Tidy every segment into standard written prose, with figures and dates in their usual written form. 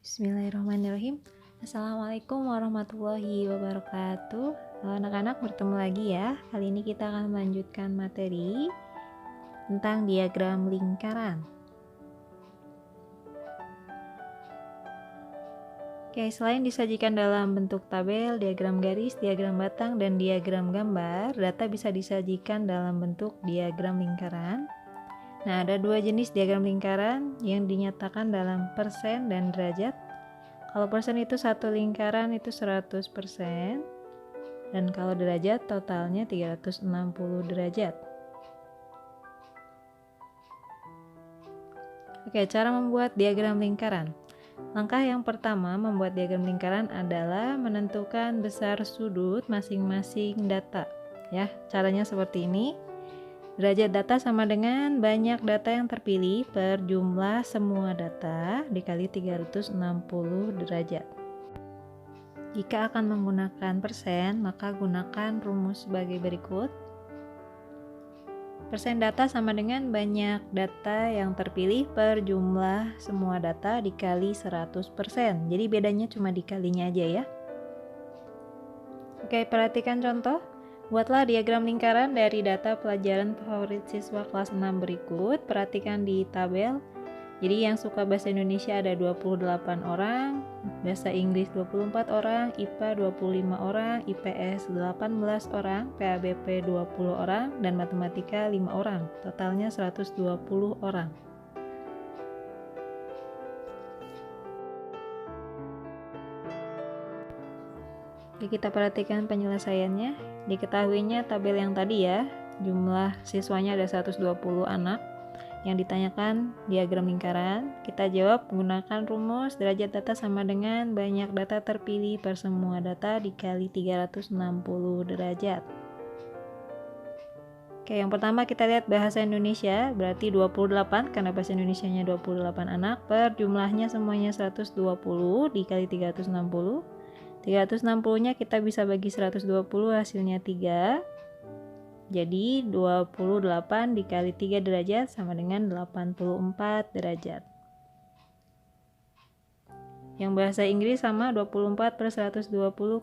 Bismillahirrahmanirrahim. Assalamualaikum warahmatullahi wabarakatuh. Halo anak-anak, bertemu lagi ya. Kali ini kita akan melanjutkan materi tentang diagram lingkaran. Oke, selain disajikan dalam bentuk tabel, diagram garis, diagram batang, dan diagram gambar, data bisa disajikan dalam bentuk diagram lingkaran. Nah, ada dua jenis diagram lingkaran yang dinyatakan dalam persen dan derajat. Kalau persen itu satu lingkaran itu 100%, dan kalau derajat totalnya 360 derajat. Oke, cara membuat diagram lingkaran. Langkah yang pertama membuat diagram lingkaran adalah menentukan besar sudut masing-masing data. Ya, caranya seperti ini. Derajat data sama dengan banyak data yang terpilih per jumlah semua data dikali 360 derajat. Jika akan menggunakan persen, maka gunakan rumus sebagai berikut. Persen data sama dengan banyak data yang terpilih per jumlah semua data dikali 100%. Jadi bedanya cuma dikalinya aja ya. Oke, perhatikan contoh. Buatlah diagram lingkaran dari data pelajaran favorit siswa kelas 6 berikut. Perhatikan di tabel. Jadi yang suka bahasa Indonesia ada 28 orang, bahasa Inggris 24 orang, IPA 25 orang, IPS 18 orang, PABP 20 orang, dan matematika 5 orang. Totalnya 120 orang. Oke, kita perhatikan penyelesaiannya. Diketahuinya tabel yang tadi ya, jumlah siswanya ada 120 anak. Yang ditanyakan diagram lingkaran, kita jawab menggunakan rumus derajat data sama dengan banyak data terpilih per semua data dikali 360 derajat. Oke, yang pertama kita lihat bahasa Indonesia, berarti 28 karena bahasa Indonesianya 28 anak per jumlahnya semuanya 120 dikali 360. 360-nya kita bisa bagi 120, hasilnya 3. Jadi 28 dikali 3 derajat sama dengan 84 derajat. Yang bahasa Inggris sama 24 per 120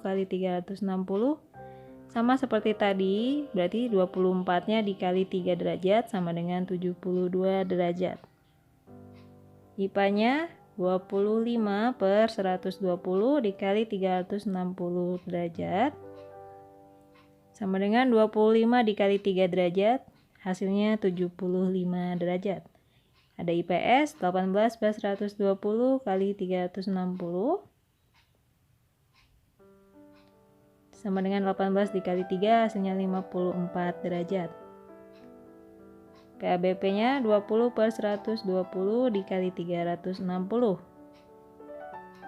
kali 360. Sama seperti tadi, berarti 24-nya dikali 3 derajat sama dengan 72 derajat. IPA-nya 25 per 120 dikali 360 derajat. Sama dengan 25 dikali 3 derajat, hasilnya 75 derajat. Ada IPS 18 per 120 kali 360. Sama dengan 18 dikali 3, hasilnya 54 derajat. PABP-nya 20 per 120 dikali 360.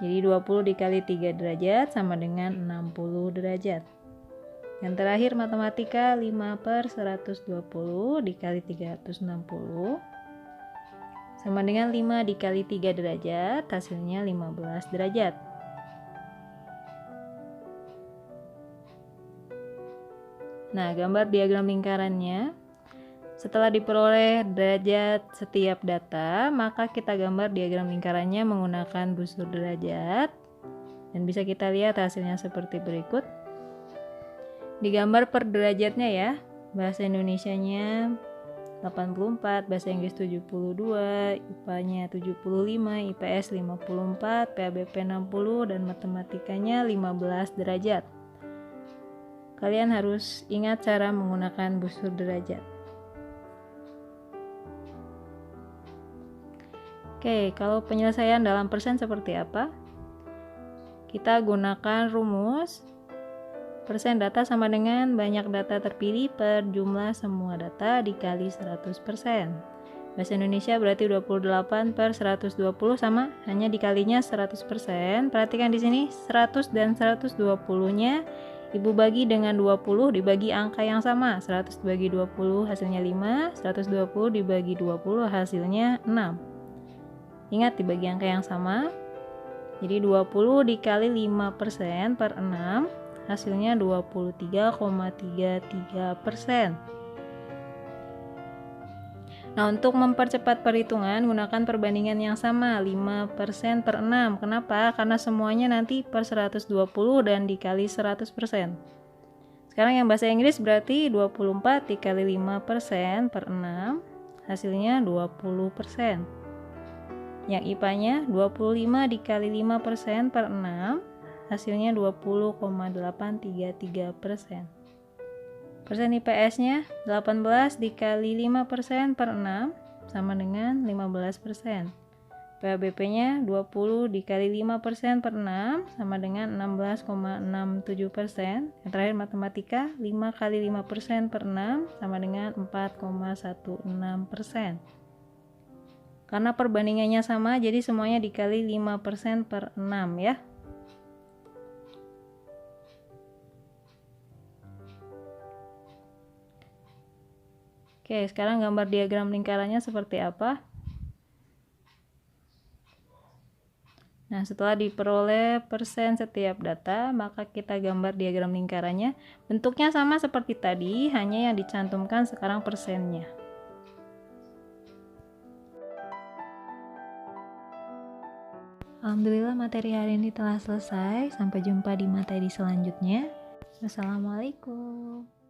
Jadi 20 dikali 3 derajat sama dengan 60 derajat. Yang terakhir matematika 5 per 120 dikali 360 sama dengan 5 dikali 3 derajat, hasilnya 15 derajat. Nah, gambar diagram lingkarannya. Setelah diperoleh derajat setiap data, maka kita gambar diagram lingkarannya menggunakan busur derajat. Dan bisa kita lihat hasilnya seperti berikut. Digambar per derajatnya ya, bahasa Indonesianya 84, bahasa Inggris 72, IPA-nya 75, IPS 54, PABP 60, dan matematikanya 15 derajat. Kalian harus ingat cara menggunakan busur derajat. Oke, kalau penyelesaian dalam persen seperti apa? Kita gunakan rumus persen data sama dengan banyak data terpilih per jumlah semua data dikali 100%. Bahasa Indonesia berarti 28 per 120 sama, hanya dikalinya 100%. Perhatikan di sini 100 dan 120-nya Ibu bagi dengan 20 dibagi angka yang sama. 100 dibagi 20 hasilnya 5, 120 dibagi 20 hasilnya 6. Ingat dibagi angka yang sama. Jadi 20 dikali 5% per 6. Hasilnya 23,33%. Nah, untuk mempercepat perhitungan, gunakan perbandingan yang sama, 5% per 6. Kenapa? Karena semuanya nanti per 120 dan dikali 100%. Sekarang yang bahasa Inggris berarti 24 dikali 5% per 6, hasilnya 20%. Yang IPA-nya 25 dikali 5% per 6, hasilnya 20,833%. Persen IPS-nya 18 dikali 5% per 6 sama dengan 15%. PABP-nya 20 dikali 5% per 6 sama dengan 16,67%. Yang terakhir matematika, 5 kali 5% per 6 sama dengan 4,16%. Karena perbandingannya sama, jadi semuanya dikali 5% per 6 ya. Oke, sekarang gambar diagram lingkarannya seperti apa? Nah, setelah diperoleh persen setiap data, maka kita gambar diagram lingkarannya. Bentuknya sama seperti tadi, hanya yang dicantumkan sekarang persennya. Alhamdulillah materi hari ini telah selesai. Sampai jumpa di materi selanjutnya. Wassalamualaikum.